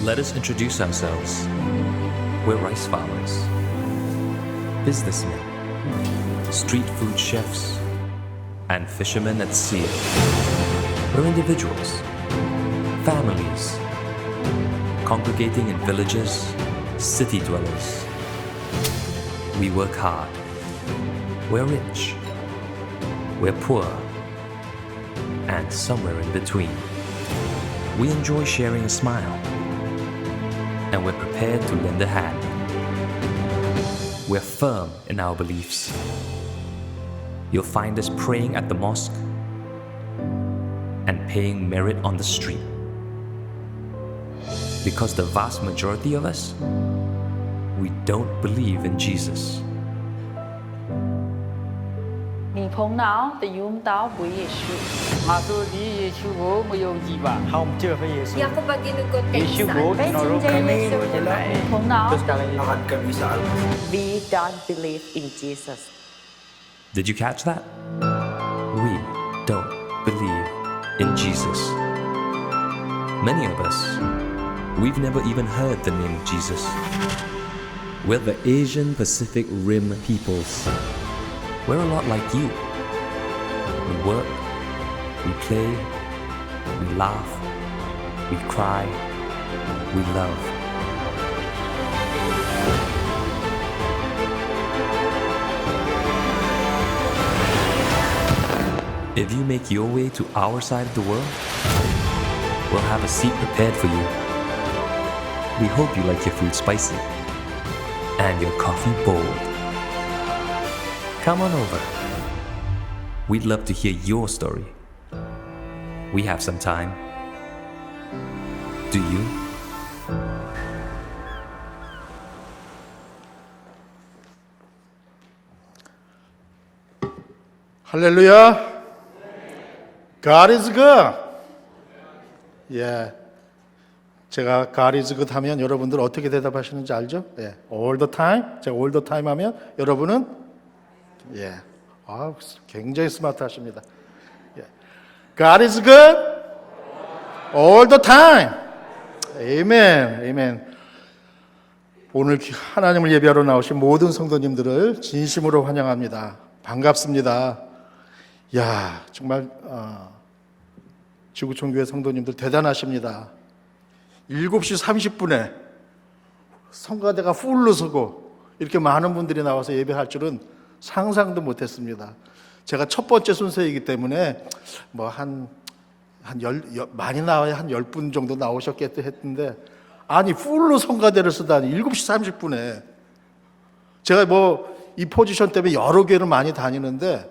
Let us introduce ourselves. We're rice farmers, businessmen, street food chefs, and fishermen at sea. We're individuals, families, congregating in villages, city dwellers. We work hard. We're rich. We're poor. And somewhere in between. We enjoy sharing a smile. And we're prepared to lend a hand. We're firm in our beliefs. You'll find us praying at the mosque and paying merit on the street. Because the vast majority of us, we don't believe in Jesus. 你碰到的用到不也是？ Masuk di Yesus ko mayong jiwa. Hong chưa phải Yesus. Di ako ba ginugot Yesus ko tinuro kami no jela. 碰到 Terus kali lakad kami sa altar. We don't believe in Jesus. Did you catch that? We don't believe in Jesus. Many of us, we've never even heard the name Jesus. We're the Asian Pacific Rim peoples. We're a lot like you. We work, we play, we laugh, we cry, we love. If you make your way to our side of the world, we'll have a seat prepared for you. We hope you like your food spicy and your coffee bold. Come on over. We'd love to hear your story. We have some time. Do you? 할렐루야. God is good. 예. 제가 God is good 하면 여러분들 어떻게 대답하시는지 알죠? 예. All the time. 제가 all the time 하면 여러분은 예. 아, 굉장히 스마트하십니다. 예. God is good all the time. 아멘. 아멘. 오늘 하나님을 예배하러 나오신 모든 성도님들을 진심으로 환영합니다. 반갑습니다. 야, 정말 지구촌교회 성도님들 대단하십니다. 7시 30분에 성가대가 풀로 서고 이렇게 많은 분들이 나와서 예배할 줄은 상상도 못했습니다. 제가 첫 번째 순서이기 때문에 뭐 많이 나와야 한 10분 정도 나오셨겠다 했는데 아니 풀로 성가대를 쓰다니 7시 30분에 제가 뭐 이 포지션 때문에 여러 교회를 많이 다니는데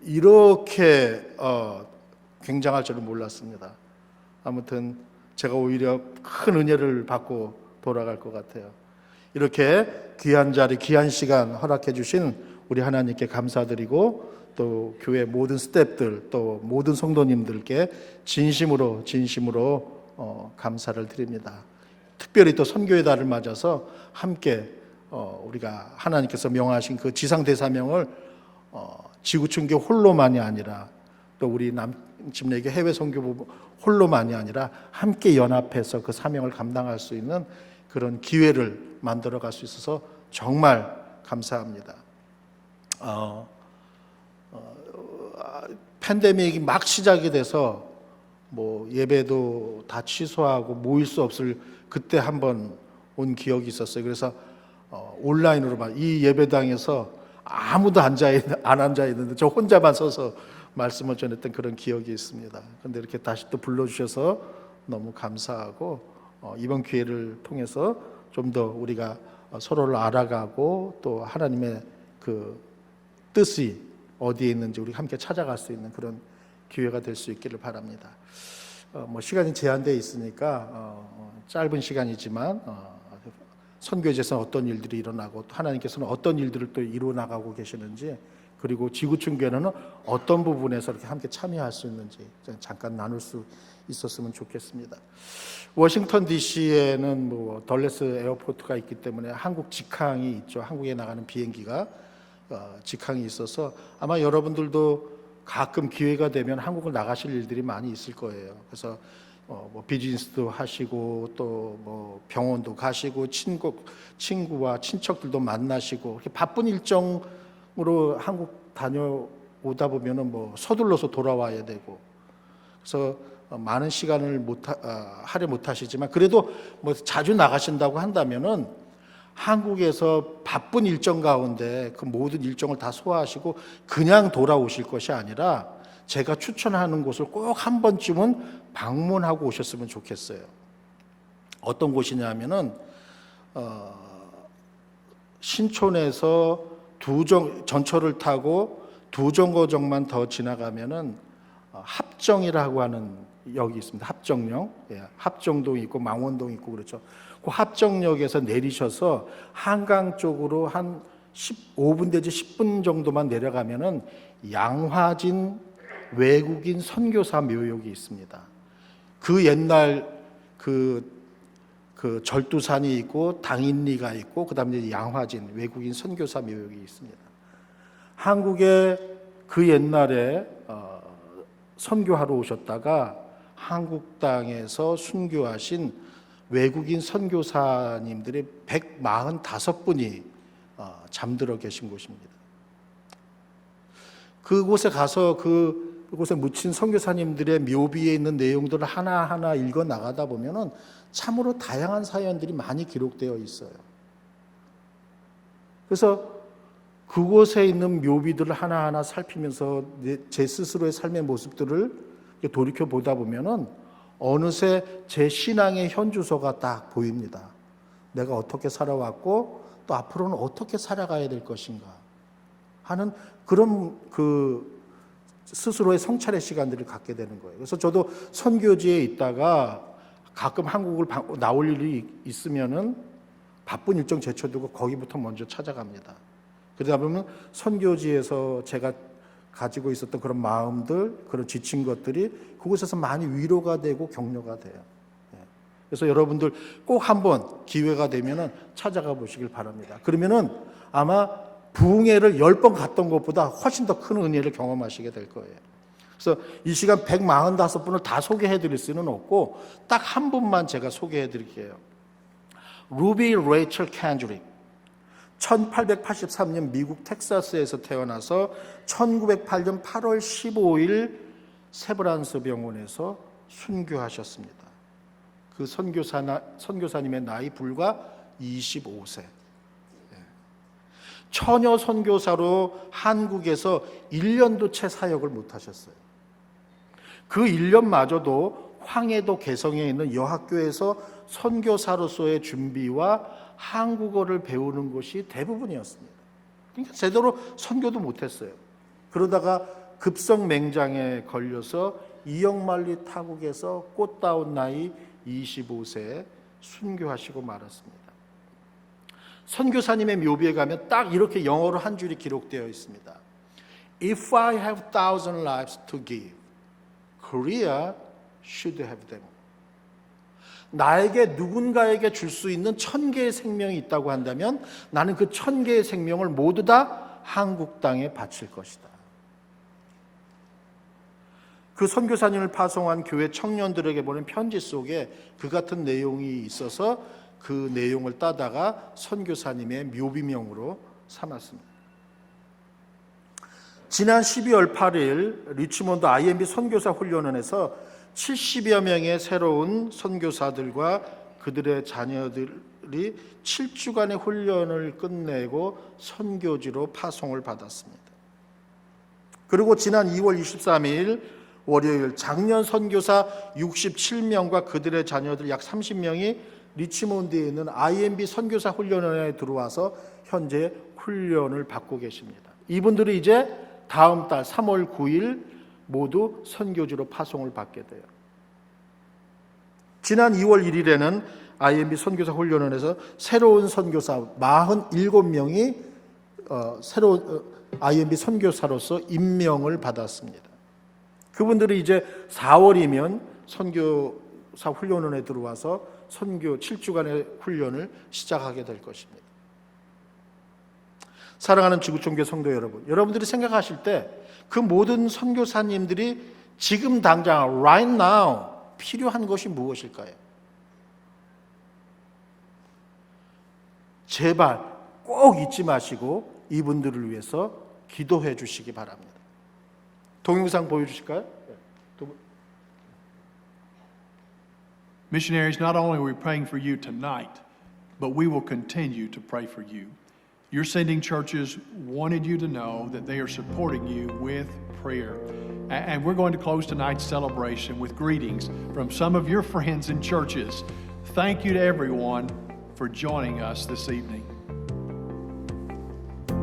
이렇게 굉장할 줄은 몰랐습니다. 아무튼 제가 오히려 큰 은혜를 받고 돌아갈 것 같아요. 이렇게 귀한 자리, 귀한 시간 허락해 주신 우리 하나님께 감사드리고 또 교회 모든 스태프들 또 모든 성도님들께 진심으로 감사를 드립니다. 특별히 또 선교의 달을 맞아서 함께 우리가 하나님께서 명하신 그 지상대사명을 지구촌교 홀로만이 아니라 또 우리 남침내교 해외 선교부 홀로만이 아니라 함께 연합해서 그 사명을 감당할 수 있는 그런 기회를 만들어갈 수 있어서 정말 감사합니다. 팬데믹이 막 시작이 돼서 뭐 예배도 다 취소하고 모일 수 없을 그때 한번 온 기억이 있었어요. 그래서 온라인으로만 이 예배당에서 아무도 안 앉아 있는데 저 혼자만 서서 말씀을 전했던 그런 기억이 있습니다. 그런데 이렇게 다시 또 불러주셔서 너무 감사하고 이번 기회를 통해서 좀 더 우리가 서로를 알아가고 또 하나님의 그 뜻이 어디에 있는지 우리 함께 찾아갈 수 있는 그런 기회가 될 수 있기를 바랍니다. 뭐 시간이 제한되어 있으니까 짧은 시간이지만 선교제에서 어떤 일들이 일어나고 또 하나님께서는 어떤 일들을 또 이루어 나가고 계시는지 그리고 지구촌교회는 어떤 부분에서 이렇게 함께 참여할 수 있는지 잠깐 나눌 수 있었으면 좋겠습니다. 워싱턴 DC에는 뭐 덜레스 에어포트가 있기 때문에 한국 직항이 있죠. 한국에 나가는 비행기가 직항이 있어서 아마 여러분들도 가끔 기회가 되면 한국을 나가실 일들이 많이 있을 거예요. 그래서 뭐 비즈니스도 하시고 또 뭐 병원도 가시고 친구와 친척들도 만나시고 이렇게 바쁜 일정으로 한국 다녀오다 보면은 뭐 서둘러서 돌아와야 되고 그래서 많은 시간을 할애 못하시지만 그래도 뭐 자주 나가신다고 한다면은 한국에서 바쁜 일정 가운데 그 모든 일정을 다 소화하시고 그냥 돌아오실 것이 아니라 제가 추천하는 곳을 꼭 한 번쯤은 방문하고 오셨으면 좋겠어요. 어떤 곳이냐면은 신촌에서 전철을 타고 두 정거장만 더 지나가면은 합정이라고 하는 역이 있습니다. 합정역, 예, 합정동 있고 망원동 있고 그렇죠. 그 합정역에서 내리셔서 한강 쪽으로 한 15분 내지 10분 정도만 내려가면은 양화진 외국인 선교사 묘역이 있습니다. 그 옛날 그 절두산이 있고 당인리가 있고 그다음에 양화진 외국인 선교사 묘역이 있습니다. 한국에 그 옛날에 선교하러 오셨다가 한국 땅에서 순교하신 외국인 선교사님들이 145분이 잠들어 계신 곳입니다. 그곳에 가서 그곳에 묻힌 선교사님들의 묘비에 있는 내용들을 하나하나 읽어 나가다 보면은 참으로 다양한 사연들이 많이 기록되어 있어요. 그래서 그곳에 있는 묘비들을 하나하나 살피면서 제 스스로의 삶의 모습들을 돌이켜 보다 보면은 어느새 제 신앙의 현주소가 딱 보입니다. 내가 어떻게 살아왔고 또 앞으로는 어떻게 살아가야 될 것인가 하는 그런 스스로의 성찰의 시간들을 갖게 되는 거예요. 그래서 저도 선교지에 있다가 가끔 한국을 나올 일이 있으면은 바쁜 일정 제쳐두고 거기부터 먼저 찾아갑니다. 그러다 보면 선교지에서 제가 가지고 있었던 그런 마음들, 그런 지친 것들이 그곳에서 많이 위로가 되고 격려가 돼요. 그래서 여러분들 꼭 한번 기회가 되면은 찾아가 보시길 바랍니다. 그러면은 아마 부흥회를 10번 갔던 것보다 훨씬 더 큰 은혜를 경험하시게 될 거예요. 그래서 이 시간 145분을 다 소개해 드릴 수는 없고 딱 한 분만 제가 소개해 드릴게요. 루비 레이첼 캔드릭. 1883년 미국 텍사스에서 태어나서 1908년 8월 15일 세브란스 병원에서 순교하셨습니다. 그 선교사님의 나이 불과 25세. 처녀 선교사로 한국에서 1년도 채 사역을 못하셨어요. 그 1년마저도 황해도 개성에 있는 여학교에서 선교사로서의 준비와 한국어를 배우는 것이 대부분이었습니다. 그러니까 제대로 선교도 못했어요. 그러다가 급성맹장에 걸려서 이영만리 타국에서 꽃다운 나이 25세에 순교하시고 말았습니다. 선교사님의 묘비에 가면 딱 이렇게 영어로 한 줄이 기록되어 있습니다. If I have 1,000 lives to give, Korea should have them. 나에게 누군가에게 줄 수 있는 1000개의 생명이 있다고 한다면 나는 그 1000개의 생명을 모두 다 한국 땅에 바칠 것이다. 그 선교사님을 파송한 교회 청년들에게 보낸 편지 속에 그 같은 내용이 있어서 그 내용을 따다가 선교사님의 묘비명으로 삼았습니다. 지난 12월 8일 리치몬드 IMB 선교사 훈련원에서 70여 명의 새로운 선교사들과 그들의 자녀들이 7주간의 훈련을 끝내고 선교지로 파송을 받았습니다. 그리고 지난 2월 23일 월요일 작년 선교사 67명과 그들의 자녀들 약 30명이 리치몬드에 있는 IMB 선교사 훈련원에 들어와서 현재 훈련을 받고 계십니다. 이분들이 이제 다음 달 3월 9일 모두 선교지로 파송을 받게 돼요. 지난 2월 1일에는 IMB 선교사 훈련원에서 새로운 선교사 47명이 새로운 IMB 선교사로서 임명을 받았습니다. 그분들이 이제 4월이면 선교사 훈련원에 들어와서 선교 7주간의 훈련을 시작하게 될 것입니다. 사랑하는 지구촌교회 성도 여러분, 여러분들이 생각하실 때 그 모든 선교사님들이 지금 당장 right now 필요한 것이 무엇일까요? 제발 꼭 잊지 마시고 이분들을 위해서 기도해 주시기 바랍니다. 동영상 보여주실까요? Missionaries, not only are we praying for you tonight, but we will continue to pray for you. Your sending churches wanted you to know that they are supporting you with prayer. And we're going to close tonight's celebration with greetings from some of your friends and churches. Thank you to everyone for joining us this evening.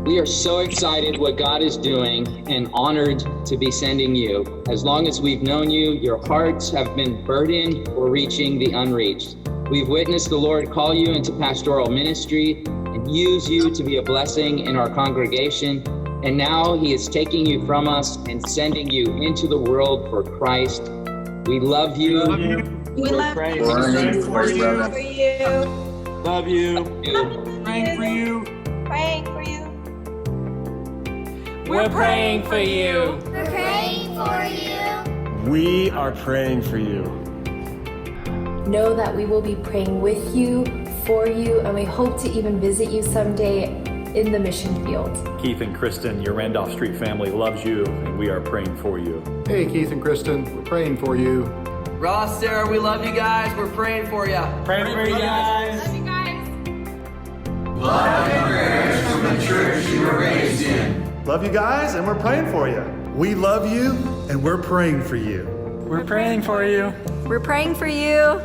We are so excited what God is doing and honored to be sending you. As long as we've known you, your hearts have been burdened for reaching the unreached. We've witnessed the Lord call you into pastoral ministry and use you to be a blessing in our congregation. And now He is taking you from us and sending you into the world for Christ. We love you. We love you. Praying for you. Love you. Praying for you. Praying for you. We're praying for you. We're praying for you. We are praying for you. Know that we will be praying with you, for you, and we hope to even visit you someday in the mission field. Keith and Kristen, your Randolph Street family loves you, and we are praying for you. Hey, Keith and Kristen, we're praying for you. Ross, Sarah, we love you guys. We're praying for you. Praying for you guys. Love you guys. Love and prayers from the church you were raised in. Love you guys, and we're praying for you. We love you, and we're praying for you. We're praying for you. We're praying for you.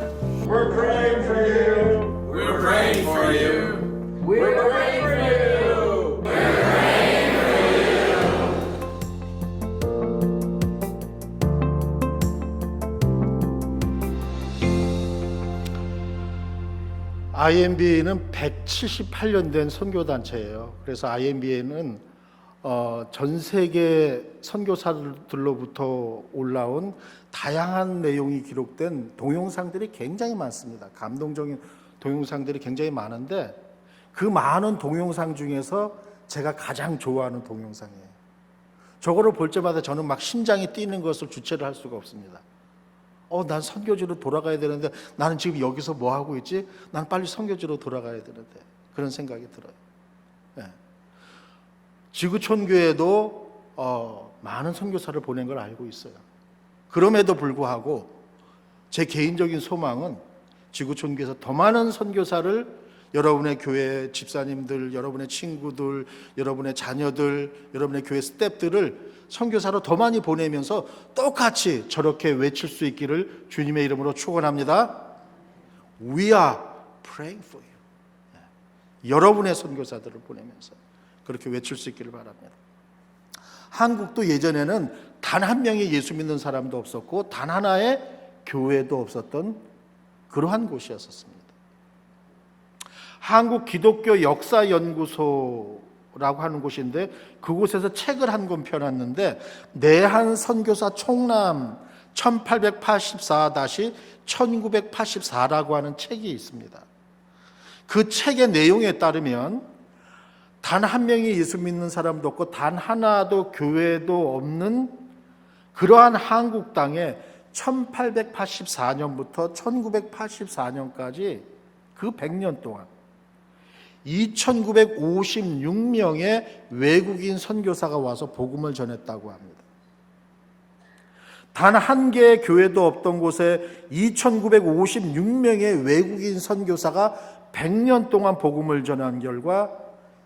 We're praying for you. We're praying for you. We're praying for you. We're praying for IMB는 178년 된 선교단체예요. 그래서 IMB에는 전 세계 선교사들로부터 올라온 다양한 내용이 기록된 동영상들이 굉장히 많습니다. 감동적인 동영상들이 굉장히 많은데 그 많은 동영상 중에서 제가 가장 좋아하는 동영상이에요. 저거를 볼 때마다 저는 막 심장이 뛰는 것을 주체를 할 수가 없습니다. 난 선교지로 돌아가야 되는데 나는 지금 여기서 뭐 하고 있지? 난 빨리 선교지로 돌아가야 되는데 그런 생각이 들어요. 네. 지구촌교회도 많은 선교사를 보낸 걸 알고 있어요. 그럼에도 불구하고 제 개인적인 소망은 지구촌교회에서 더 많은 선교사를 여러분의 교회 집사님들, 여러분의 친구들, 여러분의 자녀들, 여러분의 교회 스태프들을 선교사로 더 많이 보내면서 똑같이 저렇게 외칠 수 있기를 주님의 이름으로 축원합니다. We are praying for you. 여러분의 선교사들을 보내면서 그렇게 외칠 수 있기를 바랍니다. 한국도 예전에는 단 한 명의 예수 믿는 사람도 없었고 단 하나의 교회도 없었던 그러한 곳이었습니다. 한국 기독교 역사연구소라고 하는 곳인데 그곳에서 책을 한 권 펴놨는데 내한 선교사 총람 1884-1984라고 하는 책이 있습니다. 그 책의 내용에 따르면 단 한 명이 예수 믿는 사람도 없고 단 하나도 교회도 없는 그러한 한국 땅에 1884년부터 1984년까지 그 100년 동안 2,956명의 외국인 선교사가 와서 복음을 전했다고 합니다. 단 한 개의 교회도 없던 곳에 2,956명의 외국인 선교사가 100년 동안 복음을 전한 결과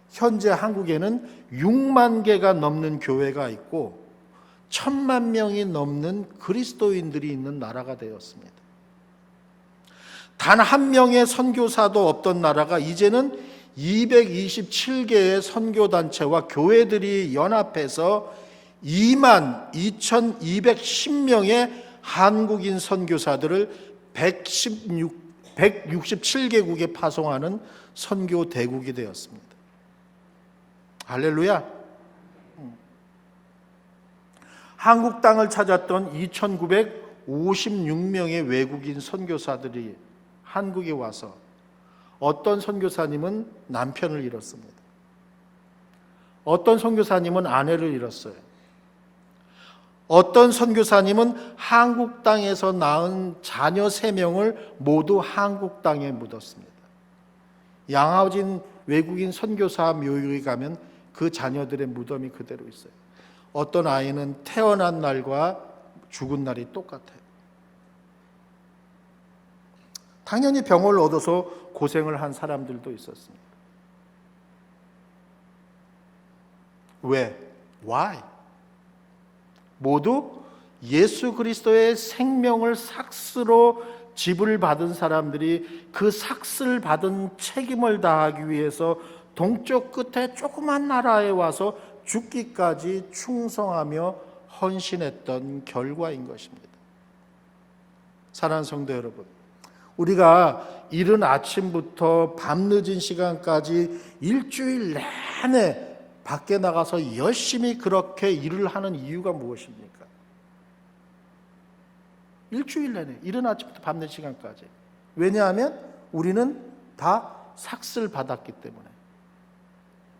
현재 한국에는 6만 개가 넘는 교회가 있고 1,000만 명이 넘는 그리스도인들이 있는 나라가 되었습니다. 단 한 명의 선교사도 없던 나라가 이제는 227개의 선교단체와 교회들이 연합해서 22,210명의 한국인 선교사들을 167개국에 파송하는 선교 대국이 되었습니다. 할렐루야. 한국 땅을 찾았던 2,956명의 외국인 선교사들이 한국에 와서 어떤 선교사님은 남편을 잃었습니다. 어떤 선교사님은 아내를 잃었어요. 어떤 선교사님은 한국 땅에서 낳은 자녀 3명을 모두 한국 땅에 묻었습니다. 양화진 외국인 선교사 묘역에 가면 그 자녀들의 무덤이 그대로 있어요. 어떤 아이는 태어난 날과 죽은 날이 똑같아요. 당연히 병을 얻어서 고생을 한 사람들도 있었습니다. 왜? Why? 모두 예수 그리스도의 생명을 삭스로 지불받은 사람들이 그 삭스를 받은 책임을 다하기 위해서 동쪽 끝에 조그만 나라에 와서 죽기까지 충성하며 헌신했던 결과인 것입니다. 사랑하는 성도 여러분, 우리가 이른 아침부터 밤늦은 시간까지 일주일 내내 밖에 나가서 열심히 그렇게 일을 하는 이유가 무엇입니까? 일주일 내내 이른 아침부터 밤늦은 시간까지. 왜냐하면 우리는 다 삭스를 받았기 때문에,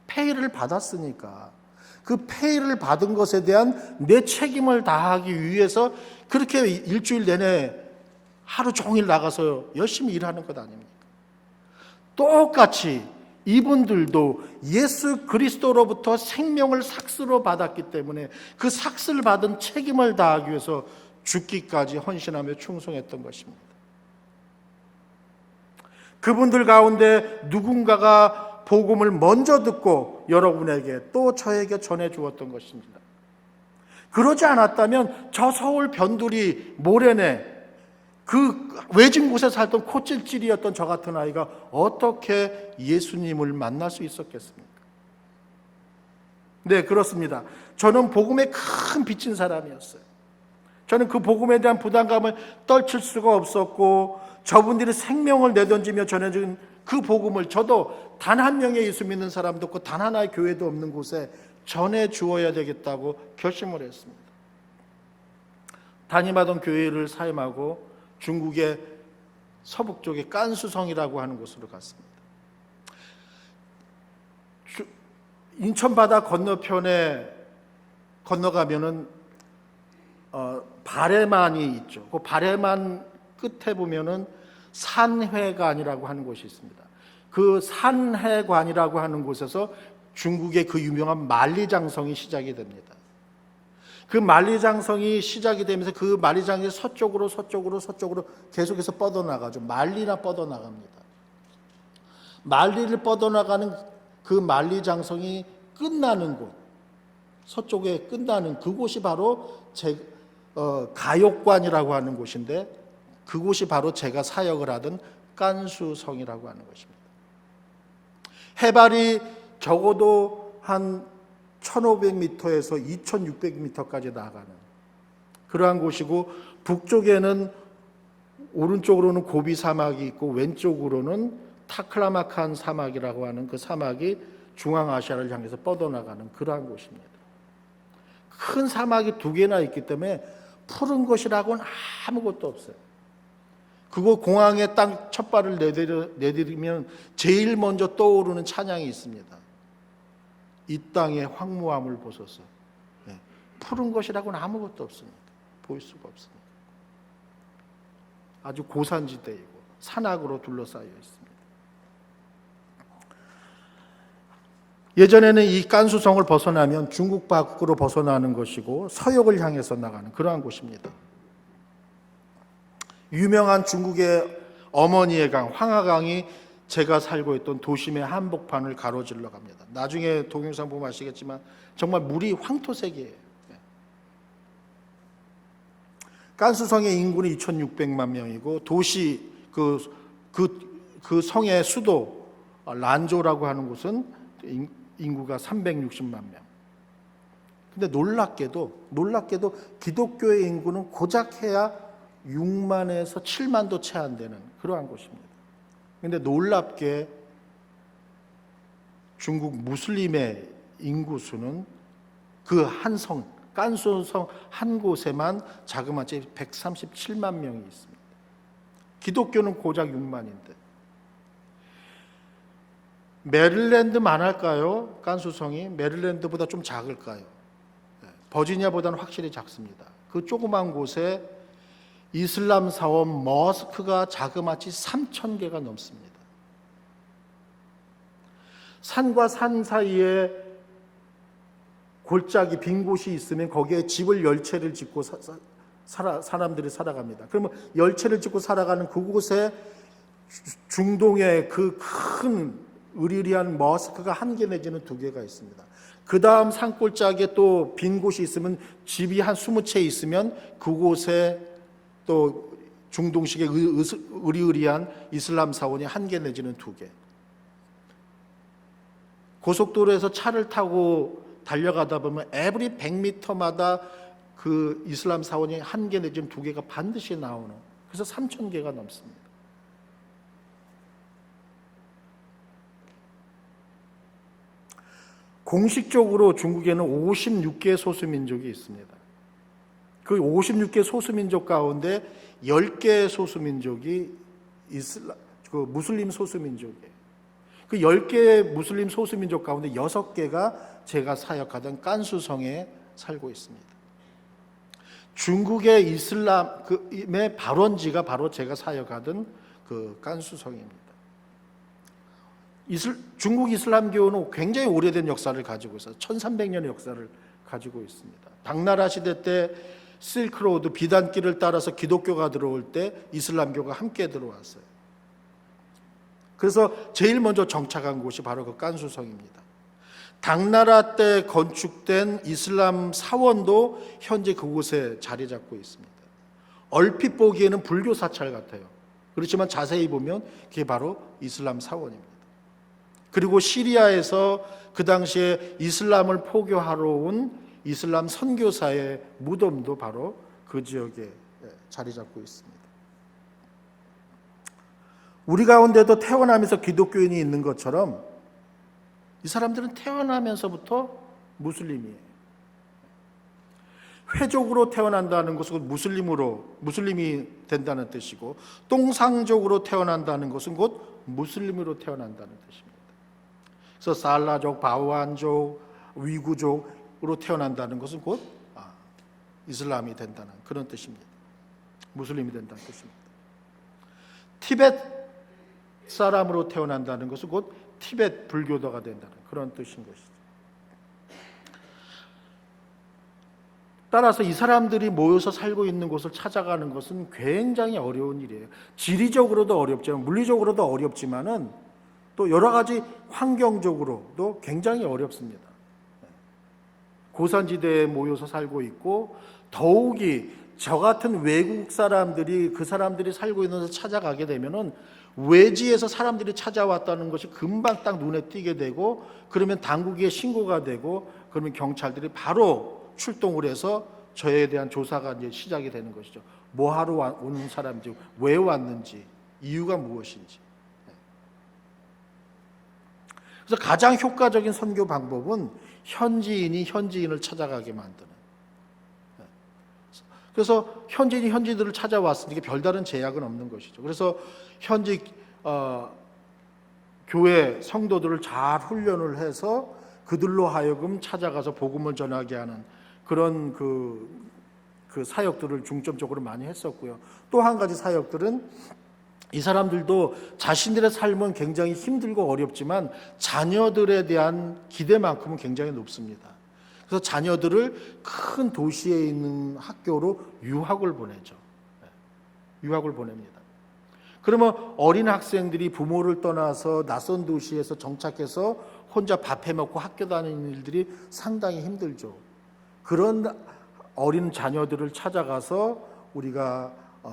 페이를 받았으니까 그 페이를 받은 것에 대한 내 책임을 다하기 위해서 그렇게 일주일 내내 하루 종일 나가서 열심히 일하는 것 아닙니까? 똑같이 이분들도 예수 그리스도로부터 생명을 삭스로 받았기 때문에 그 삭스를 받은 책임을 다하기 위해서 죽기까지 헌신하며 충성했던 것입니다. 그분들 가운데 누군가가 복음을 먼저 듣고 여러분에게 또 저에게 전해 주었던 것입니다. 그러지 않았다면 저 서울 변두리 모래내 그 외진 곳에 살던 코찔찔이었던 저 같은 아이가 어떻게 예수님을 만날 수 있었겠습니까? 네, 그렇습니다. 저는 복음에 큰 빚진 사람이었어요. 저는 그 복음에 대한 부담감을 떨칠 수가 없었고, 저분들이 생명을 내던지며 전해준 그 복음을 저도 단 한 명의 예수 믿는 사람도 없고 단 하나의 교회도 없는 곳에 전해 주어야 되겠다고 결심을 했습니다. 담임하던 교회를 사임하고 중국의 서북 쪽의 깐수성이라고 하는 곳으로 갔습니다. 인천 바다 건너편에 건너가면은 바레만이 있죠. 그 바레만 끝에 보면은 산회관이라고 하는 곳이 있습니다. 그 산회관이라고 하는 곳에서 중국의 그 유명한 만리장성이 시작이 됩니다. 그 만리장성이 시작이 되면서 그 만리장성이 서쪽으로 계속해서 뻗어나가죠. 만리나 뻗어나갑니다. 만리를 뻗어나가는 그 만리장성이 끝나는 곳, 서쪽에 끝나는 그곳이 바로 가욕관이라고 하는 곳인데, 그곳이 바로 제가 사역을 하던 깐수성이라고 하는 것입니다. 해발이 적어도 한 1500m에서 2600m까지 나가는 그러한 곳이고, 북쪽에는 오른쪽으로는 고비 사막이 있고 왼쪽으로는 타클라마칸 사막이라고 하는 그 사막이 중앙아시아를 향해서 뻗어나가는 그러한 곳입니다. 큰 사막이 2개나 있기 때문에 푸른 것이라고는 아무것도 없어요. 그곳 공항에 땅 첫 발을 내디디면 제일 먼저 떠오르는 찬양이 있습니다. 이 땅의 황무함을 보소서. 네. 푸른 것이라고는 아무것도 없습니다. 보일 수가 없습니다. 아주 고산지대이고 산악으로 둘러싸여 있습니다. 예전에는 이 깐수성을 벗어나면 중국 밖으로 벗어나는 것이고 서역을 향해서 나가는 그러한 곳입니다. 유명한 중국의 어머니의 강, 황하강이 제가 살고 있던 도심의 한복판을 가로질러 갑니다. 나중에 동영상 보면 아시겠지만 정말 물이 황토색이에요. 깐수성의 인구는 2,600만 명이고 도시 그 성의 수도 란조라고 하는 곳은 인구가 360만 명. 근데 놀랍게도 기독교의 인구는 고작 해야 6만에서 7만도 채 안 되는 그러한 곳입니다. 근데 놀랍게 중국 무슬림의 인구수는 그 한 성, 깐수성 한 곳에만 자그마치 137만 명이 있습니다. 기독교는 고작 6만인데. 메릴랜드만 할까요? 깐수성이 메릴랜드보다 좀 작을까요? 버지니아보다는 확실히 작습니다. 그 조그만 곳에 이슬람 사원 머스크가 자그마치 3,000개가 넘습니다. 산과 산 사이에 골짜기 빈 곳이 있으면 거기에 집을 10채를 짓고 사람들이 살아갑니다. 그러면 10채를 짓고 살아가는 그곳에 중동의 그 큰 으리으리한 머스크가 1개 내지는 2개가 있습니다. 그 다음 산골짜기에 또 빈 곳이 있으면 집이 한 20채 있으면 그곳에 또 중동식의 으리으리한 이슬람 사원이 1개 내지는 2개. 고속도로에서 차를 타고 달려가다 보면 에브리 100m마다 그 이슬람 사원이 1개 내지는 2개가 반드시 나오는, 그래서 3,000개가 넘습니다. 공식적으로 중국에는 56개 소수민족이 있습니다. 그 56개 소수민족 가운데 10개 소수민족이 무슬림 소수민족이에요. 그 10개 무슬림 소수민족 가운데 6개가 제가 사역하던 깐수성에 살고 있습니다. 중국의 이슬람의 발원지가 바로 제가 사역하던 그 깐수성입니다. 중국 이슬람교는 굉장히 오래된 역사를 가지고 있어요. 1300년의 역사를 가지고 있습니다. 당나라 시대 때 실크로드 비단길을 따라서 기독교가 들어올 때 이슬람교가 함께 들어왔어요. 그래서 제일 먼저 정착한 곳이 바로 그 깐수성입니다. 당나라 때 건축된 이슬람 사원도 현재 그곳에 자리 잡고 있습니다. 얼핏 보기에는 불교 사찰 같아요. 그렇지만 자세히 보면 그게 바로 이슬람 사원입니다. 그리고 시리아에서 그 당시에 이슬람을 포교하러 온 이슬람 선교사의 무덤도 바로 그 지역에 자리 잡고 있습니다. 우리 가운데도 태어나면서 기독교인이 있는 것처럼 이 사람들은 태어나면서부터 무슬림이에요. 회족으로 태어난다는 것은 무슬림이 된다는 뜻이고, 똥상족으로 태어난다는 것은 곧 무슬림으로 태어난다는 뜻입니다. 그래서 살라족, 바우안족, 위구족으로 태어난다는 것은 곧 이슬람이 된다는 그런 뜻입니다. 무슬림이 된다는 뜻입니다. 티벳 사람으로 태어난다는 것은 곧 티벳 불교도가 된다는 그런 뜻인 것이죠. 따라서 이 사람들이 모여서 살고 있는 곳을 찾아가는 것은 굉장히 어려운 일이에요. 지리적으로도 어렵지만, 물리적으로도 어렵지만은 또 여러 가지 환경적으로도 굉장히 어렵습니다. 고산지대에 모여서 살고 있고, 더욱이 저 같은 외국 사람들이 그 사람들이 살고 있는 데서 찾아가게 되면은 외지에서 사람들이 찾아왔다는 것이 금방 딱 눈에 띄게 되고, 그러면 당국에 신고가 되고, 그러면 경찰들이 바로 출동을 해서 저에 대한 조사가 이제 시작이 되는 것이죠. 뭐 하러 오는 사람인지, 왜 왔는지, 이유가 무엇인지. 그래서 가장 효과적인 선교 방법은 현지인이 현지인을 찾아가게 만드는. 그래서 현지인이 현지인들을 찾아왔으니까 별다른 제약은 없는 것이죠. 그래서 현지 교회 성도들을 잘 훈련을 해서 그들로 하여금 찾아가서 복음을 전하게 하는 그런 그 사역들을 중점적으로 많이 했었고요. 또 한 가지 사역들은 이 사람들도 자신들의 삶은 굉장히 힘들고 어렵지만 자녀들에 대한 기대만큼은 굉장히 높습니다. 그래서 자녀들을 큰 도시에 있는 학교로 유학을 보내죠. 유학을 보냅니다. 그러면 어린 학생들이 부모를 떠나서 낯선 도시에서 정착해서 혼자 밥 해먹고 학교 다니는 일들이 상당히 힘들죠. 그런 어린 자녀들을 찾아가서 우리가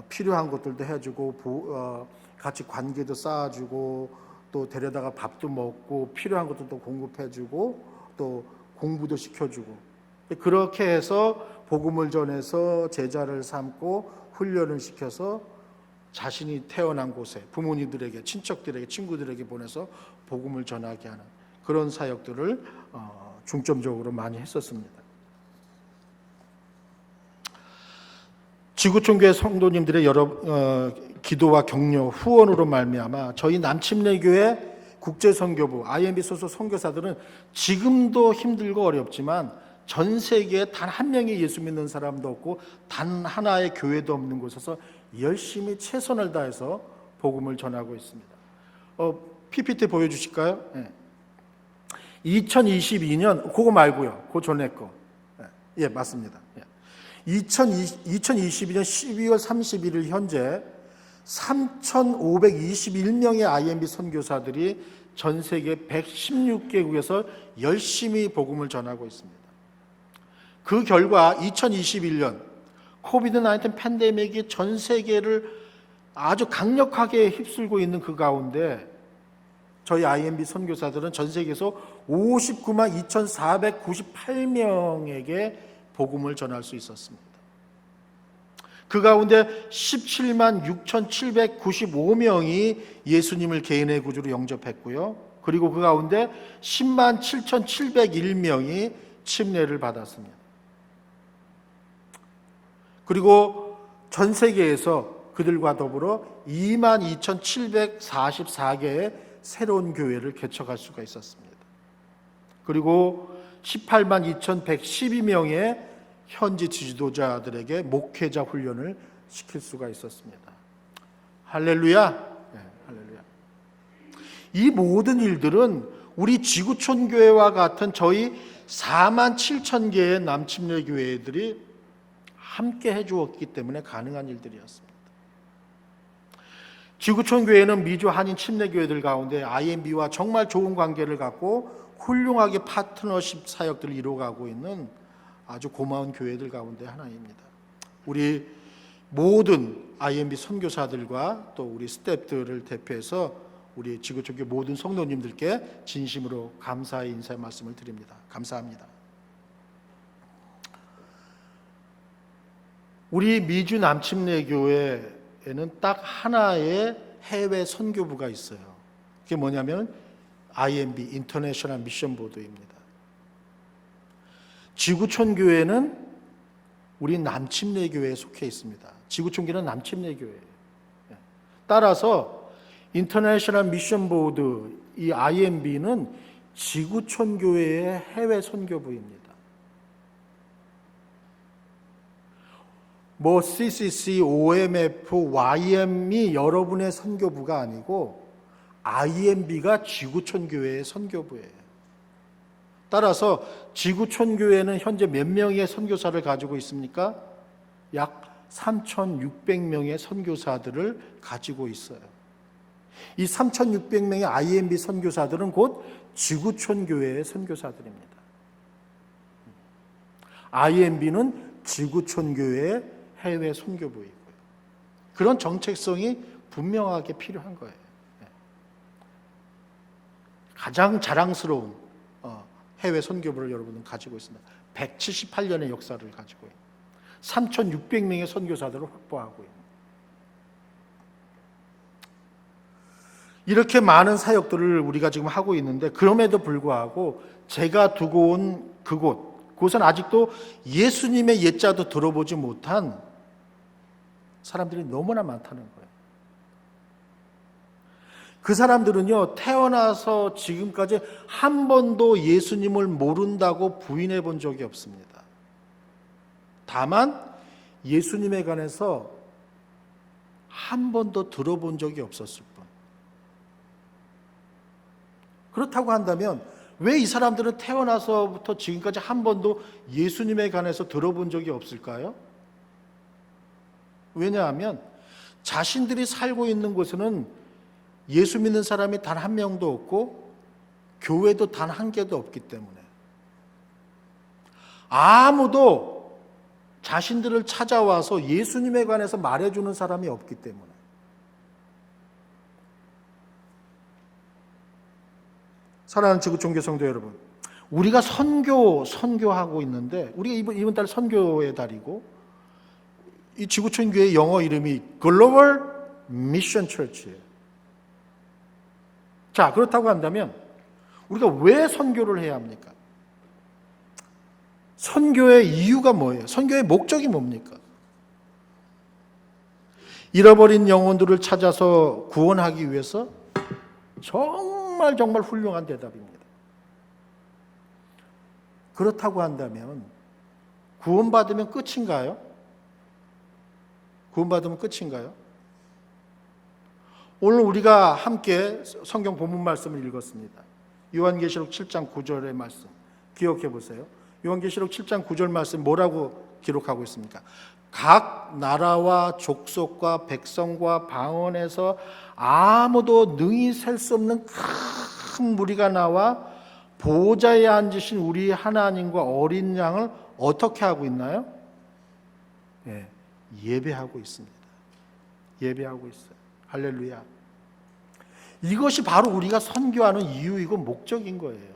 필요한 것들도 해주고, 같이 관계도 쌓아주고, 또 데려다가 밥도 먹고, 필요한 것들도 공급해주고, 또 공부도 시켜주고, 그렇게 해서 복음을 전해서 제자를 삼고 훈련을 시켜서 자신이 태어난 곳에 부모님들에게, 친척들에게, 친구들에게 보내서 복음을 전하게 하는 그런 사역들을 중점적으로 많이 했었습니다. 지구촌교회 성도님들의 여러 기도와 격려, 후원으로 말미암아 저희 남침례교회 국제선교부 IMB 소속 선교사들은 지금도 힘들고 어렵지만 전 세계에 단 한 명의 예수 믿는 사람도 없고 단 하나의 교회도 없는 곳에서 열심히 최선을 다해서 복음을 전하고 있습니다. PPT 보여주실까요? 네. 2022년 그거 말고요. 그 전에 거. 예, 맞습니다. 2022년 12월 31일 현재 3,521명의 IMB 선교사들이 전 세계 116개국에서 열심히 복음을 전하고 있습니다. 그 결과 2021년 코비드-19 팬데믹이 전 세계를 아주 강력하게 휩쓸고 있는 그 가운데 저희 IMB 선교사들은 전 세계에서 59만 2,498명에게 복음을 전할 수 있었습니다. 그 가운데 17만 6,795명이 예수님을 개인의 구주로 영접했고요. 그리고 그 가운데 10만 7,701명이 침례를 받았습니다. 그리고 전 세계에서 그들과 더불어 2만 2,744개의 새로운 교회를 개척할 수가 있었습니다. 그리고 18만 2,112명의 현지 지도자들에게 목회자 훈련을 시킬 수가 있었습니다. 할렐루야. 네, 할렐루야. 이 모든 일들은 우리 지구촌 교회와 같은 저희 4만 7천 개의 남침례 교회들이 함께 해주었기 때문에 가능한 일들이었습니다. 지구촌 교회는 미주 한인 침례 교회들 가운데 IMB와 정말 좋은 관계를 갖고 훌륭하게 파트너십 사역들을 이루어가고 있는 아주 고마운 교회들 가운데 하나입니다. 우리 모든 IMB 선교사들과 또 우리 스태프들을 대표해서 우리 지구촌 교회 모든 성도님들께 진심으로 감사의 인사의 말씀을 드립니다. 감사합니다. 우리 미주 남침례 교회에는 딱 하나의 해외 선교부가 있어요. 그게 뭐냐면 IMB 인터내셔널 미션 보드입니다. 지구촌 교회는 우리 남침례 교회에 속해 있습니다. 지구촌 교회는 남침례 교회예요. 따라서 인터내셔널 미션 보드 이 IMB는 지구촌 교회의 해외 선교부입니다. 뭐 CCC, OMF, YM이 여러분의 선교부가 아니고 IMB가 지구촌 교회의 선교부예요. 따라서 지구촌 교회는 현재 몇 명의 선교사를 가지고 있습니까? 약 3,600명의 선교사들을 가지고 있어요. 이 3,600명의 IMB 선교사들은 곧 지구촌 교회의 선교사들입니다. IMB는 지구촌 교회의 해외 선교부이고요. 그런 정책성이 분명하게 필요한 거예요. 가장 자랑스러운 해외 선교부를 여러분은 가지고 있습니다. 178년의 역사를 가지고 있는 3,600명의 선교사들을 확보하고 있는 이렇게 많은 사역들을 우리가 지금 하고 있는데 그럼에도 불구하고 제가 두고 온 그곳은 아직도 예수님의 옛자도 들어보지 못한 사람들이 너무나 많다는 거예요. 그 사람들은요, 태어나서 지금까지 한 번도 예수님을 모른다고 부인해 본 적이 없습니다. 다만 예수님에 관해서 한 번도 들어본 적이 없었을 뿐. 그렇다고 한다면 왜 이 사람들은 태어나서부터 지금까지 한 번도 예수님에 관해서 들어본 적이 없을까요? 왜냐하면 자신들이 살고 있는 곳에는 예수 믿는 사람이 단 한 명도 없고 교회도 단 한 개도 없기 때문에 아무도 자신들을 찾아와서 예수님에 관해서 말해주는 사람이 없기 때문에 사랑하는 지구촌교 성도 여러분, 우리가 선교하고 있는데 우리가 이번 달 선교의 달이고 이 지구촌 교회 영어 이름이 글로벌 미션 처치예요. 자, 그렇다고 한다면 우리가 왜 선교를 해야 합니까? 선교의 이유가 뭐예요? 선교의 목적이 뭡니까? 잃어버린 영혼들을 찾아서 구원하기 위해서 정말 훌륭한 대답입니다. 그렇다고 한다면 구원받으면 끝인가요? 구원받으면 끝인가요? 오늘 우리가 함께 성경 본문 말씀을 읽었습니다. 요한계시록 7장 9절의 말씀 기억해 보세요. 요한계시록 7장 9절 말씀 뭐라고 기록하고 있습니까? 각 나라와 족속과 백성과 방언에서 아무도 능히 셀 수 없는 큰 무리가 나와 보좌에 앉으신 우리 하나님과 어린 양을 어떻게 하고 있나요? 예, 예배하고 있습니다. 예배하고 있어요. 할렐루야. 이것이 바로 우리가 선교하는 이유이고 목적인 거예요.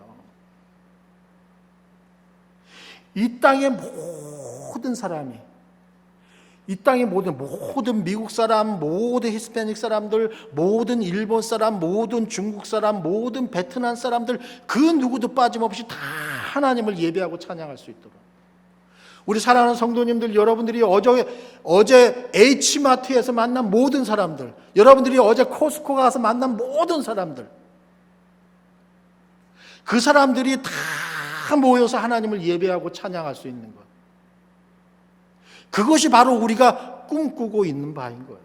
이 땅의 모든 사람이, 이 땅의 모든 미국 사람, 모든 히스패닉 사람들, 모든 일본 사람, 모든 중국 사람, 모든 베트남 사람들 그 누구도 빠짐없이 다 하나님을 예배하고 찬양할 수 있도록. 우리 사랑하는 성도님들, 여러분들이 어제 H마트에서 만난 모든 사람들, 여러분들이 어제 코스코 가서 만난 모든 사람들, 그 사람들이 다 모여서 하나님을 예배하고 찬양할 수 있는 것. 그것이 바로 우리가 꿈꾸고 있는 바인 거예요.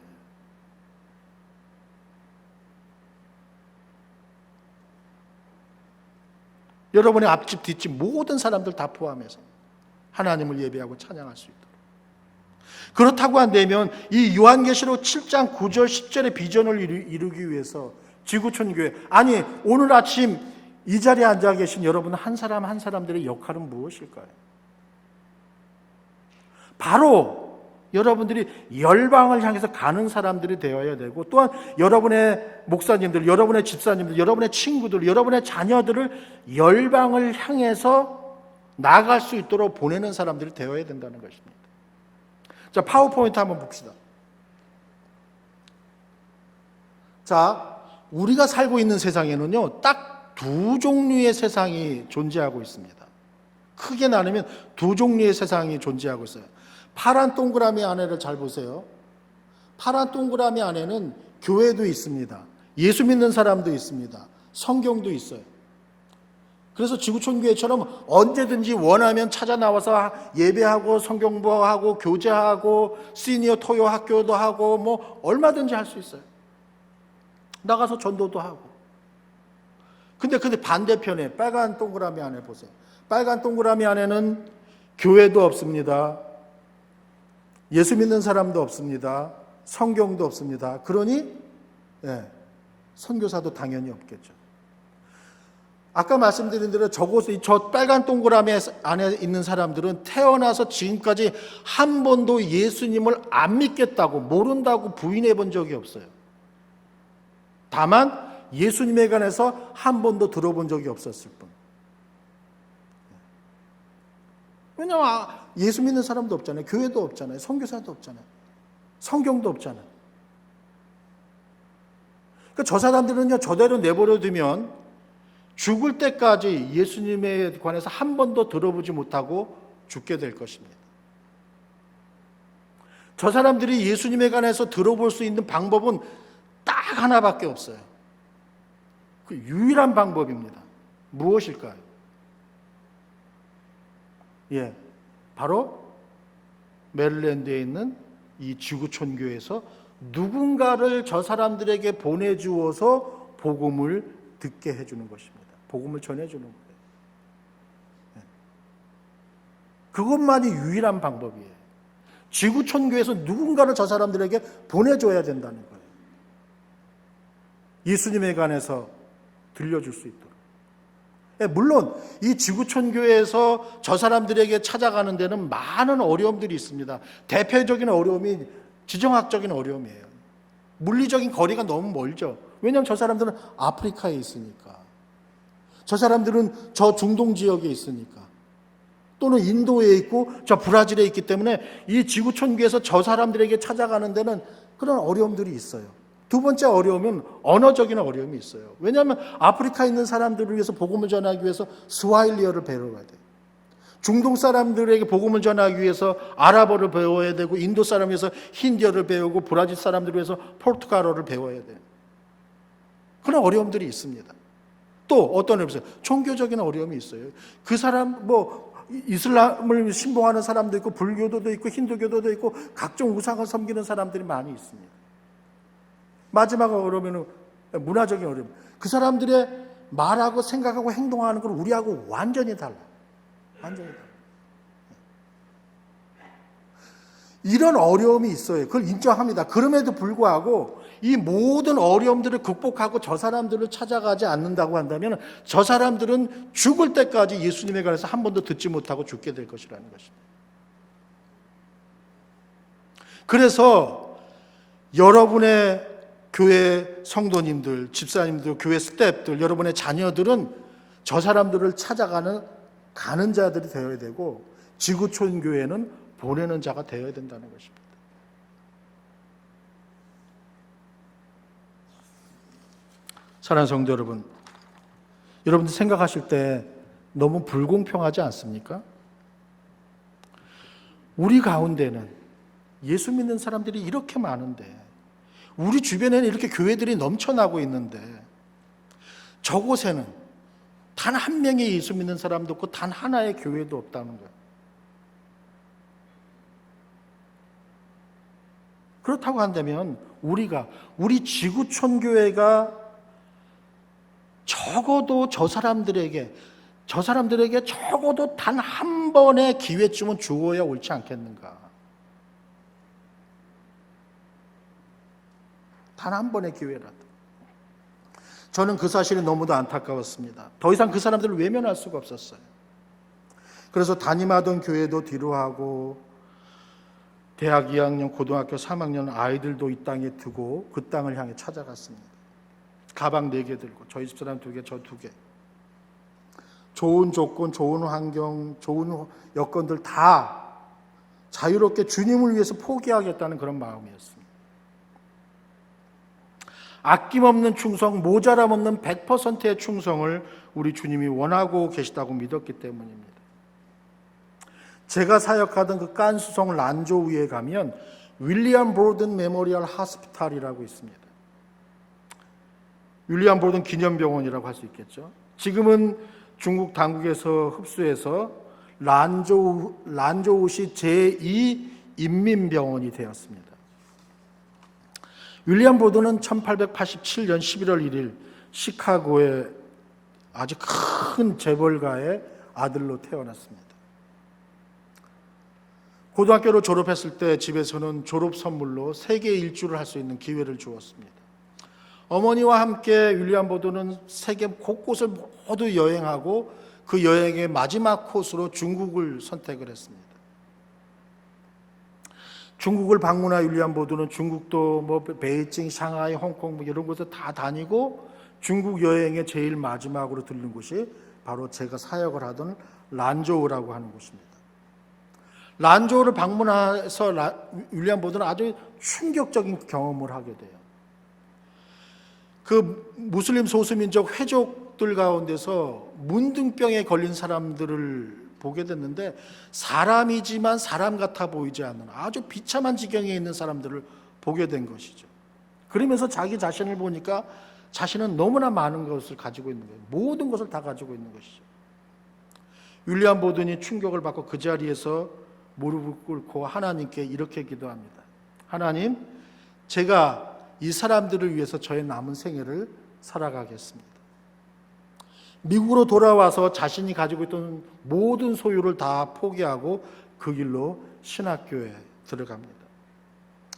여러분의 앞집, 뒷집 모든 사람들 다 포함해서 하나님을 예배하고 찬양할 수 있도록. 그렇다고 한다면 이 요한계시록 7장 9절 10절의 비전을 이루기 위해서 지구촌교회, 아니 오늘 아침 이 자리에 앉아 계신 여러분 한 사람 한 사람들의 역할은 무엇일까요? 바로 여러분들이 열방을 향해서 가는 사람들이 되어야 되고, 또한 여러분의 목사님들, 여러분의 집사님들, 여러분의 친구들, 여러분의 자녀들을 열방을 향해서 나아갈 수 있도록 보내는 사람들이 되어야 된다는 것입니다. 자, 파워포인트 한번 봅시다. 자, 우리가 살고 있는 세상에는요, 딱 두 종류의 세상이 존재하고 있습니다. 크게 나누면 두 종류의 세상이 존재하고 있어요. 파란 동그라미 안에를 잘 보세요. 파란 동그라미 안에는 교회도 있습니다. 예수 믿는 사람도 있습니다. 성경도 있어요. 그래서 지구촌교회처럼 언제든지 원하면 찾아 나와서 예배하고 성경 공부하고 교제하고 시니어 토요 학교도 하고 뭐 얼마든지 할 수 있어요. 나가서 전도도 하고. 근데 반대편에 빨간 동그라미 안에 보세요. 빨간 동그라미 안에는 교회도 없습니다. 예수 믿는 사람도 없습니다. 성경도 없습니다. 그러니 선교사도 당연히 없겠죠. 아까 말씀드린 대로 저 빨간 동그라미 안에 있는 사람들은 태어나서 지금까지 한 번도 예수님을 안 믿겠다고, 모른다고 부인해 본 적이 없어요. 다만 예수님에 관해서 한 번도 들어본 적이 없었을 뿐. 왜냐하면 예수 믿는 사람도 없잖아요. 교회도 없잖아요. 선교사도 없잖아요. 성경도 없잖아요. 그러니까 저 사람들은요, 저대로 내버려 두면 죽을 때까지 예수님에 관해서 한 번도 들어보지 못하고 죽게 될 것입니다. 저 사람들이 예수님에 관해서 들어볼 수 있는 방법은 딱 하나밖에 없어요. 그 유일한 방법입니다. 무엇일까요? 바로 메릴랜드에 있는 이 지구촌교회에서 누군가를 저 사람들에게 보내주어서 복음을 듣게 해주는 것입니다. 복음을 전해주는 거예요. 그것만이 유일한 방법이에요. 지구촌교회에서 누군가를 저 사람들에게 보내줘야 된다는 거예요. 예수님에 관해서 들려줄 수 있도록. 물론 이 지구촌교회에서 저 사람들에게 찾아가는 데는 많은 어려움들이 있습니다. 대표적인 어려움이 지정학적인 어려움이에요. 물리적인 거리가 너무 멀죠. 왜냐하면 저 사람들은 아프리카에 있으니까, 저 사람들은 저 중동 지역에 있으니까, 또는 인도에 있고 저 브라질에 있기 때문에 이 지구촌교회에서 저 사람들에게 찾아가는 데는 그런 어려움들이 있어요. 두 번째 어려움은 언어적인 어려움이 있어요. 왜냐하면 아프리카에 있는 사람들을 위해서 복음을 전하기 위해서 스와힐리어를 배워야 돼요. 중동 사람들에게 복음을 전하기 위해서 아랍어를 배워야 되고, 인도 사람을 위해서 힌디어를 배우고, 브라질 사람들을 위해서 포르투갈어를 배워야 돼요. 그런 어려움들이 있습니다. 또 어떤 어려움이 있어요? 종교적인 어려움이 있어요. 그 사람 이슬람을 신봉하는 사람도 있고 불교도도 있고 힌두교도도 있고 각종 우상을 섬기는 사람들이 많이 있습니다. 마지막 어려움은 문화적인 어려움. 그 사람들의 말하고 생각하고 행동하는 건 우리하고 완전히 달라. 완전히 달라. 이런 어려움이 있어요. 그걸 인정합니다. 그럼에도 불구하고 이 모든 어려움들을 극복하고 저 사람들을 찾아가지 않는다고 한다면 저 사람들은 죽을 때까지 예수님에 관해서 한 번도 듣지 못하고 죽게 될 것이라는 것입니다. 그래서 여러분의 교회 성도님들, 집사님들, 교회 스태프들, 여러분의 자녀들은 저 사람들을 찾아가는 가는 자들이 되어야 되고 지구촌 교회는 보내는 자가 되어야 된다는 것입니다. 사랑하는 성도 여러분, 여러분들 생각하실 때 너무 불공평하지 않습니까? 우리 가운데는 예수 믿는 사람들이 이렇게 많은데 우리 주변에는 이렇게 교회들이 넘쳐나고 있는데 저곳에는 단 한 명의 예수 믿는 사람도 없고 단 하나의 교회도 없다는 거예요. 그렇다고 한다면 우리 지구촌 교회가 적어도 저 사람들에게 적어도 단 한 번의 기회쯤은 주어야 옳지 않겠는가? 단 한 번의 기회라도. 저는 그 사실이 너무도 안타까웠습니다. 더 이상 그 사람들을 외면할 수가 없었어요. 그래서 담임하던 교회도 뒤로 하고 대학 2학년, 고등학교 3학년 아이들도 이 땅에 두고 그 땅을 향해 찾아갔습니다. 가방 4개 들고 저희 집사람 2개, 저 2개. 좋은 조건, 좋은 환경, 좋은 여건들 다 자유롭게 주님을 위해서 포기하겠다는 그런 마음이었습니다. 아낌없는 충성, 모자람 없는 100%의 충성을 우리 주님이 원하고 계시다고 믿었기 때문입니다. 제가 사역하던 그 깐수성 란조우에 가면 윌리엄 브로든 메모리얼 하스피탈이라고 있습니다. 윌리엄 브로든 기념병원이라고 할 수 있겠죠. 지금은 중국 당국에서 흡수해서 란조우시 제2인민병원이 되었습니다. 윌리엄 브로든은 1887년 11월 1일 시카고의 아주 큰 재벌가의 아들로 태어났습니다. 고등학교를 졸업했을 때 집에서는 졸업 선물로 세계 일주를 할 수 있는 기회를 주었습니다. 어머니와 함께 윌리엄 브로든은 세계 곳곳을 모두 여행하고 그 여행의 마지막 코스로 중국을 선택을 했습니다. 중국을 방문한 윌리엄 브로든은 중국도 베이징, 샹하이, 홍콩 이런 곳을 다 다니고 중국 여행의 제일 마지막으로 들른 곳이 바로 제가 사역을 하던 란조우라고 하는 곳입니다. 란조우를 방문해서 윌리엄 브로든은 아주 충격적인 경험을 하게 돼요. 그 무슬림 소수민족 회족들 가운데서 문둥병에 걸린 사람들을 보게 됐는데 사람이지만 사람 같아 보이지 않는 아주 비참한 지경에 있는 사람들을 보게 된 것이죠. 그러면서 자기 자신을 보니까 자신은 너무나 많은 것을 가지고 있는 거예요. 모든 것을 다 가지고 있는 것이죠. 윌리엄 브로든이 충격을 받고 그 자리에서 무릎을 꿇고 하나님께 이렇게 기도합니다. 하나님, 제가 이 사람들을 위해서 저의 남은 생애를 살아가겠습니다. 미국으로 돌아와서 자신이 가지고 있던 모든 소유를 다 포기하고 그 길로 신학교에 들어갑니다.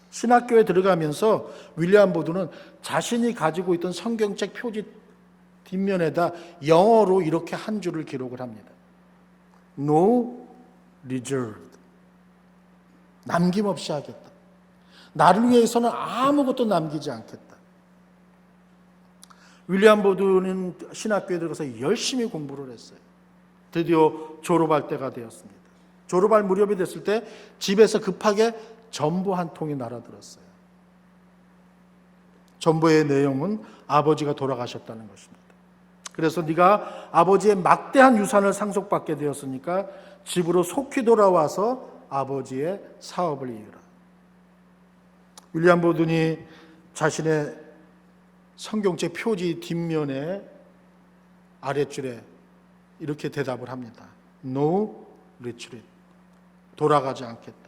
신학교에 들어가면서 윌리엄 브로든은 자신이 가지고 있던 성경책 표지 뒷면에다 영어로 이렇게 한 줄을 기록을 합니다. No reserved. 남김없이 하겠다. 나를 위해서는 아무것도 남기지 않겠다. 윌리엄 브로든은 신학교에 들어가서 열심히 공부를 했어요. 드디어 졸업할 때가 되었습니다. 졸업할 무렵이 됐을 때 집에서 급하게 전보 한 통이 날아들었어요. 전보의 내용은 아버지가 돌아가셨다는 것입니다. 그래서 네가 아버지의 막대한 유산을 상속받게 되었으니까 집으로 속히 돌아와서 아버지의 사업을 이으라. 윌리엄 브로든이 자신의 성경책 표지 뒷면에 아랫줄에 이렇게 대답을 합니다. No retreat. 돌아가지 않겠다.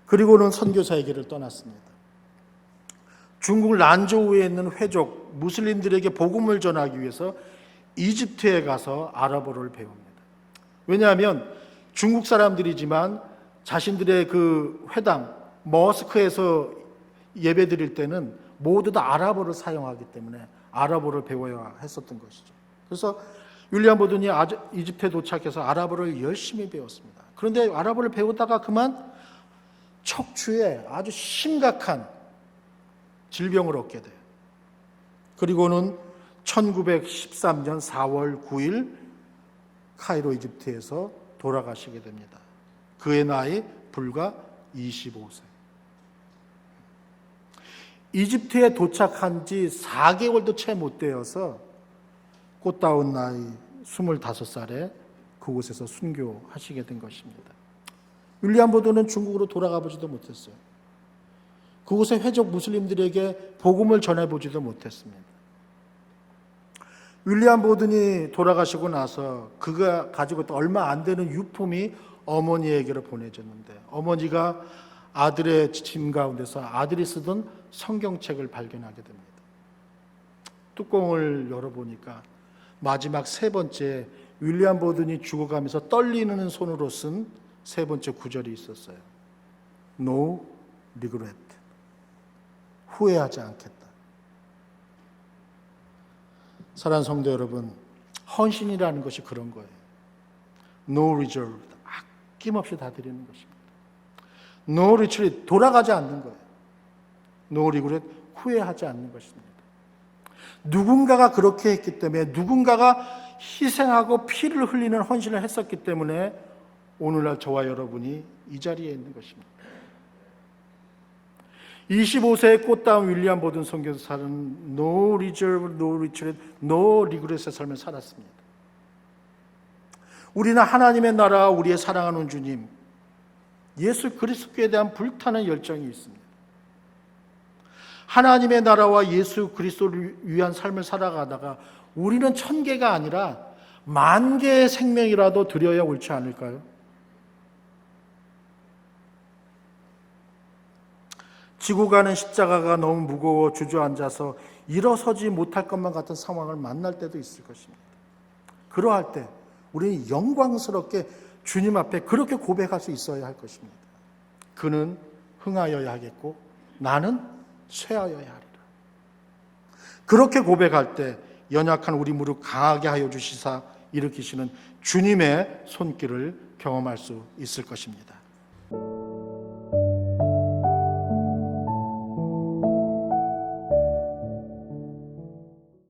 그리고는 선교사에게를 떠났습니다. 중국 란조우에 있는 회족 무슬림들에게 복음을 전하기 위해서 이집트에 가서 아랍어를 배웁니다. 왜냐하면 중국 사람들이지만 자신들의 그 회당, 머스크에서 예배 드릴 때는 모두 다 아랍어를 사용하기 때문에 아랍어를 배워야 했었던 것이죠. 그래서 윌리엄 보든이 이집트에 도착해서 아랍어를 열심히 배웠습니다. 그런데 아랍어를 배우다가 그만 척추에 아주 심각한 질병을 얻게 돼요. 그리고는 1913년 4월 9일 카이로 이집트에서 돌아가시게 됩니다. 그의 나이 불과 25세. 이집트에 도착한 지 4개월도 채 못 되어서 꽃다운 나이 25살에 그곳에서 순교하시게 된 것입니다. 윌리엄 보든은 중국으로 돌아가 보지도 못했어요. 그곳의 회족 무슬림들에게 복음을 전해보지도 못했습니다. 윌리엄 보든이 돌아가시고 나서 그가 가지고 있던 얼마 안 되는 유품이 어머니에게로 보내졌는데 어머니가 아들의 짐 가운데서 아들이 쓰던 성경책을 발견하게 됩니다. 뚜껑을 열어보니까 마지막 세 번째 윌리엄 보든이 죽어가면서 떨리는 손으로 쓴 세 번째 구절이 있었어요. No regret. 후회하지 않겠다. 사랑하는 성도 여러분, 헌신이라는 것이 그런 거예요. No reserve. 아낌없이 다 드리는 것입니다. No retreat. 돌아가지 않는 거예요. No regret. 후회하지 않는 것입니다. 누군가가 그렇게 했기 때문에 누군가가 희생하고 피를 흘리는 헌신을 했었기 때문에 오늘날 저와 여러분이 이 자리에 있는 것입니다. 25세의 꽃다운 윌리엄 보든 선교사는 No reserve, no retreat, no regret의 삶을 살았습니다. 우리는 하나님의 나라와 우리의 사랑하는 주님 예수 그리스도에 대한 불타는 열정이 있습니다. 하나님의 나라와 예수 그리스도를 위한 삶을 살아가다가 우리는 1000개가 아니라 10,000개의 생명이라도 드려야 옳지 않을까요? 지고 가는 십자가가 너무 무거워 주저앉아서 일어서지 못할 것만 같은 상황을 만날 때도 있을 것입니다. 그러할 때 우리는 영광스럽게 주님 앞에 그렇게 고백할 수 있어야 할 것입니다. 그는 흥하여야 하겠고 나는 쇠하여야 하리라. 그렇게 고백할 때 연약한 우리 무릎 강하게 하여 주시사 일으키시는 주님의 손길을 경험할 수 있을 것입니다.